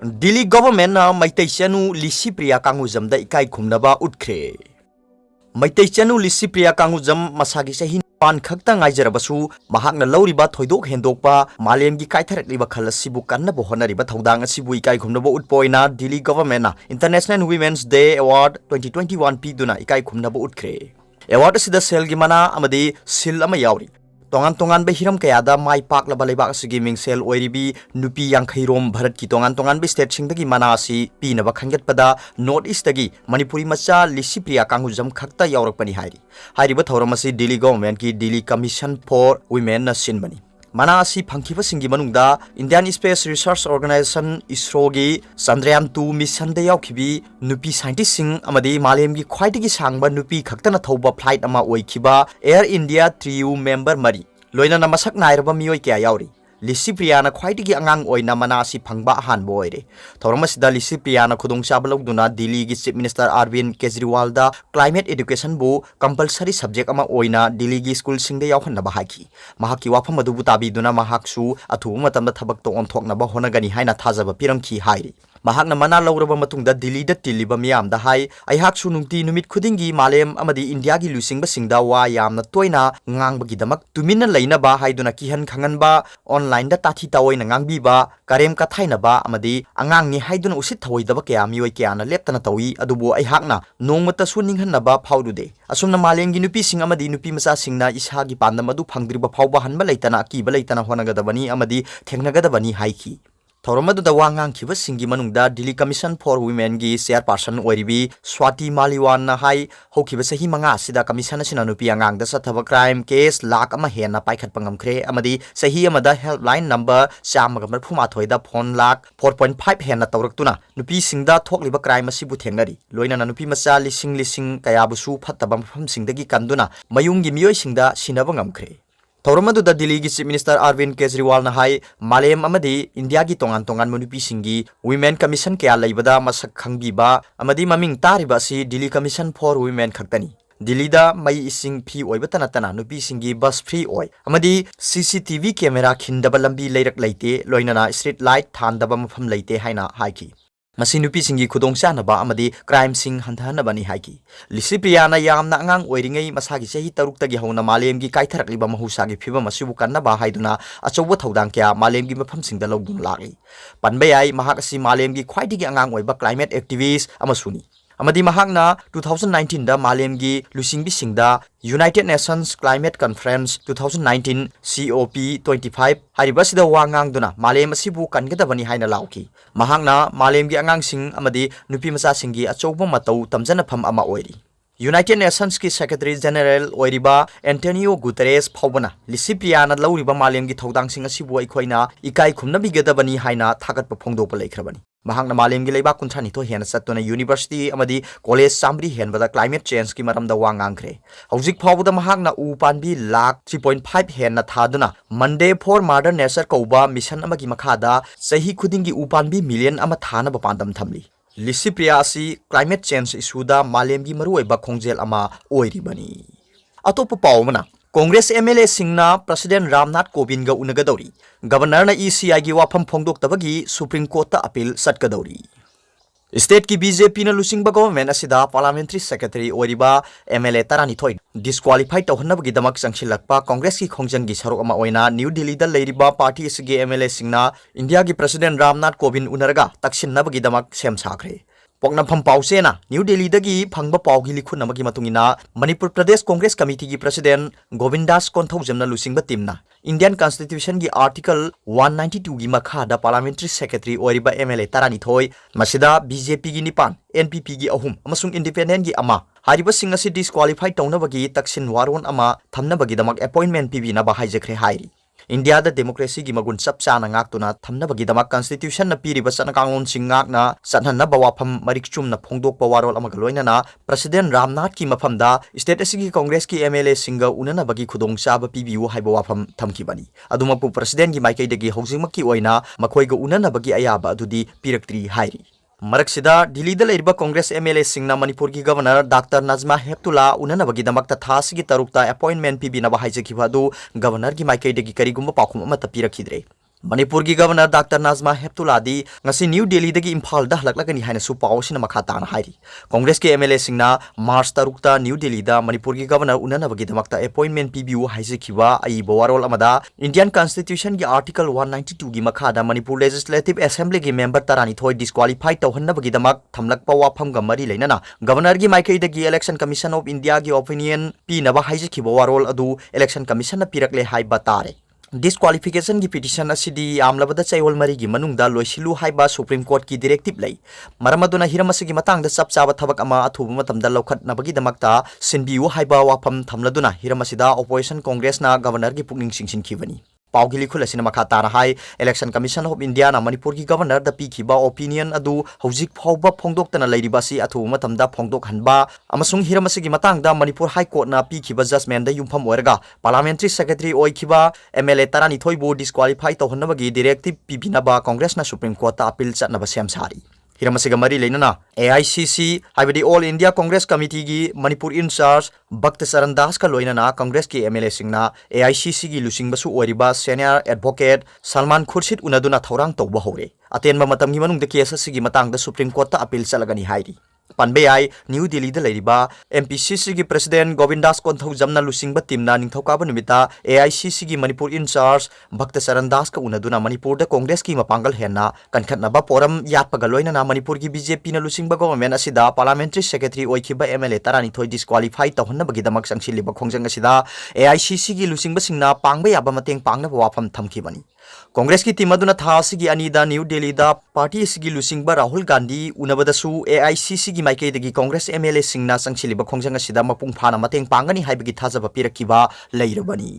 Delhi government Meitei चनु लिसि प्रिया कांगुजम दा इकाई खुमनबा उठ्रे मैतै चनु लिसि प्रिया कांगुजम मसागी सही पान खक्ता ngaijarabasu mahakna lauriba thoidok hendokpa malemgi kaitharakliba khalasibu kannabo honariba thodang asibu ikai khumnabo utpoina Delhi government na International Women's Day Award 2021 piduna ikai khumnabo utkhre award asida selgi mana amadi sil ama yauri tongan tongan be hiram kayada mai pak la balai bak sigi mingsel oiribi nupi yang khairom bharat ki tongan be state singdagi mana asi pina ba khanget pada north east dagi manipuri macha lisi priya kangujam khakta yaurak pani hairi ba thoram asi Delhi government ki Delhi Commission for Women na sin bani mana asi phangkiba singi manungda Indian Space Research Organization ISRO gi Chandrayaan 2 mission da yaukhibi nupi scientist sing amadi malem gi khwaidagi sangba nupi khakta na thoba flight ama oikhiba Air India 3U member mari loina na masak nairaba mioi kya yauri Lisi Priya na khwaidagi angang oina mana asi phangba han boire thoramasida Lisi Priya na khudong chabalok duna Delhi gi Chief Minister Arvind Kejriwal da climate education bu compulsory subject ama oina Delhi gi school sing da yaukhan na bahaki mahaki wafam adu bu tabi duna mahaksu athu matam da thabak to onthok na ba honagani haina thajaba piramki hairi mahakna mana lauraba matungda Delhi da tiliba miyam da hai aihak su nungti numit khudingi malem amadi India gi lusing ba singda wa yamna toina ngang bagi damak tumina leina ba haiduna kihan khangan ba online da tathi tawoi na ngang bi ba karem ka thaina ba amadi angang ni haiduna usit thawoi da ba kya mioi kya na leptana tawi adubu aihakna nongmata su ninghan na ba phaudu de asumna malem gi nupi sing amadi nupi masa singna isha gi pandam adu phangdriba phauba hanba leitana ki ba leitana honagada bani amadi thengnagada bani haiki Thoramadu da wangang kiba singi manungda Delhi Commission for Women gi chairperson oiribi Swati Maliwan na hai hokiba sahi manga sida commission asina nupi angang da sathaba crime case lakh ama hena paikhat pangamkhre amadi sahi amada helpline number chamagamar phuma thoida phone lakh 4.5 hena tawraktuna nupi singda thokliba crime asibu thengnari loina na nupi macha lising kayabusu phattaba mafam singdagi kanduna mayungi miyoi singda sinaba ngamkhre Thoramadu da Delhi gi Chief Minister Arvind Kejriwal na hai malem amadi India gi tongan manupi singi Women Commission kaya laibada masak khangbiba amadi maming tariba si Delhi Commission for Women khaktani Delhi da mai ising phi oiba tanatana nupi singi bus free oi amadi CCTV camera khindaba lambi leirak leite loinana street light thandaba mafam leite haina haiki Masi nupi singi khudong chanaba amadi crime sing hanthanaba ni haiki Lisi Priya na yamna angang oiringai masagi sehi tarukta gi hona malem gi kaitharakliba mahusa gi phiba masibu kannaba haiduna achoba thodang kya malem gi mafam singda logdun lagi panbayai mahak asi malem gi khwaidigi angang oiba climate activist amasuni amadi mahakna 2019 da malem gi lusingbi singda United Nations Climate Conference 2019 COP25 haribasida wangang duna malem asibu kangadabani haina lauki mahakna malem gi angang sing amadi nupi macha singi achoba matau tamjana pham ama oiri United Nations ki Secretary General oiriba Antonio Guterres phawbana Lisi Priya na lauriba malem gi thodang sing asibu aikhoina ikai khumna bigadabani haina thagat pa phongdopa leikrabani mahakna malem gi leiba kunthani to hena satuna university amadi college samri henbada climate change ki maramda wangangkhre hojik phawda mahakna u panbi lakh 3.5 hena thaduna Monday for Mother Nature kauba mission amagi makhada sahi khudingi u panbi million ama thana ba pandam thamli Lisi Priya asi climate change issue da malem gi maru oiba khongjel ama oiri bani atopa pawmana Congress MLA singna President Ramnath Kovind ga unagadori Governor na ECI gi wafam phongdok tabagi Supreme Court ta appeal satgadori State ki BJP na lusing ba government asida parliamentary secretary oiriba MLA tarani thoi disqualified tawhanab gi damak changchilakpa Congress ki khongjang gi sarok ama oina New Delhi da leiriba party asigi MLA singna India gi President Ramnath Kovind unarga taksin nab gi damak sem sakre Pokna pham pause na New Delhi dagi phangba pawgi likhun namagi matungina Manipur Pradesh Congress Committee gi President Govindas Konthojamna lusingba timna Indian Constitution gi Article 192 gi makha da Parliamentary Secretary oiriba MLA tarani thoi masida BJP gi nipan NPP gi ahum amasung independent gi ama hariba sing asi disqualified tawnabagi taksin waron ama thamnabagi damak appointment PB na ba haijakre hairi India da democracy gi magun chap chana ngaktuna thamnabagi damak constitution na piriba chana kangon singak na sanhanna bawafam marikchum na phongdok pawarol amaga loina na President Ramnath ki mafamda state asigi Congress ki MLA singa unana bagi khudong chaba PBU haiba wafam thamkibani adumapu President gi maikai dagi hojingmakki oina makhoiga unana bagi ayaba adudi piraktri hairi Maraksida Delhi da leiriba Congress MLA singna Manipur ki Governor Dr. Najma Heptullah unana bagi damakta thasi gi tarukta appointment PB na bahai jakhiba du Governor gi maikai dagi karigumba pakhum ama tapirakidre Manipur की governor doctor Najma हेप्तुलादी ngasi new Delhi दगी Imphal दा हलकलगनी हाइना सु पाव सिना मखा ताना हाइरी कांग्रेस के MLA सिंगना मार्च तरुकता new Delhi दा मणिपुर की governor उननबगी दमकता appointment PBU हाइजिखिबा आई बोवारोल अमदा Indian constitution की article 192 की मखा दा मणिपुर लेजिस्लेटिव असेंबली की मेंबर तरानी थोय डिस्क्वालीफाई तौहन्नबगी दमक थमलकपा वाफम ग मरी लेनना गवर्नर की माइकई दगी इलेक्शन कमीशन ऑफ इंडिया की ओपिनियन पीनबा हाइजिखिबा वारोल अदु इलेक्शन कमीशन न पिरकले हाइबा तारे डिस्क्वालिफिकेशन की पिटिशन असिदी आमलबदा चैवल मरी की मनुंगदा लोइसिलु हाइबा सुप्रीम कोर्ट की डायरेक्टिव लई मरमदुना हिरमसगी मतंगदा चप चाबा थबक अमा अथुब मतमदा लौखटनबगी दमकता सिनबियु हाइबा वाफम थमलदुना हिरमसिदा ऑपोजिशन कांग्रेस ना गवर्नर की पुकनिंग सिंसिनखिबनी पाउगिली खुलसिन मखा ताना हाई इलेक्शन कमीशन ऑफ इंडिया ना मणिपुर की गवर्नर द पीखिबा ओपिनियन अदु हौजिक फाउबा फोंदोक्तना लैरिबासी अथु मतमदा फोंदोक हनबा अमसुंग हिरमसिगी मतंगदा मणिपुर हाई कोर्ट ना पीखिबा जजमेंट दा युमफम ओरगा पार्लियामेंट्री सेक्रेटरी ओइखिबा एमएलए तरानी थोइबो डिस्क्वालीफाई तौहन्नबगी डायरेक्टिव पीबिनबा कांग्रेस ना सुप्रीम कोर्ट ता अपील चटनबा सेम सारी हिरमसिगा मरी लेनना AICC हाइबडी ऑल इंडिया कांग्रेस कमिटी की मणिपुर इंचार्ज भक्त चरण दास का लोइनना कांग्रेस के एमएलए सिंगना AICC की लुसिंगबसु ओरिबा सीनियर एडवोकेट सलमान खुर्शीद उनदुना थौरांग तौबा हौरे अतेनबा मतमगी मनुंग केस असिगी मतंगदा सुप्रीम कोर्ट ता अपील चलगनी हाइरी पनबे आई न्यू दिल्ली दा लेरिबा MPCC की प्रेसिडेंट गोविंदास कोंथौ जमना लुसिंगबा टीमना निंथौकाबा निमिता AICC की मणिपुर इंचार्ज भक्त चरण दास का उनदुना मणिपुर दा कांग्रेस की मपांगल हेना कनखतनबा पोरम यातपगा लोइनना मणिपुर की BJP ना लुसिंगबा गवर्नमेंट असिदा पार्लियामेंट्री सेक्रेटरी ओइखिबा MLA तरानी थोइ डिस्क्वालीफाई तौहन्नबगी दमक संगसिलिबा खोंजंग असिदा AICC की लुसिंगबा सिंगना पांगबा याबा मतेंग पांगनबा वाफम थमखिबनी कांग्रेस की टीम अदुना था सिगी अनीदा न्यू दिल्ली दा पार्टी सिगी लुसिंगबा राहुल गांधी उनबदसु AICC की माइकेदगी कांग्रेस MLA सिंगना संगसिलिबा खोंजंग असिदा मपुंग फाना मतेंग पांगनी हाइबगी थाजबा पिरकिबा लैरबनी।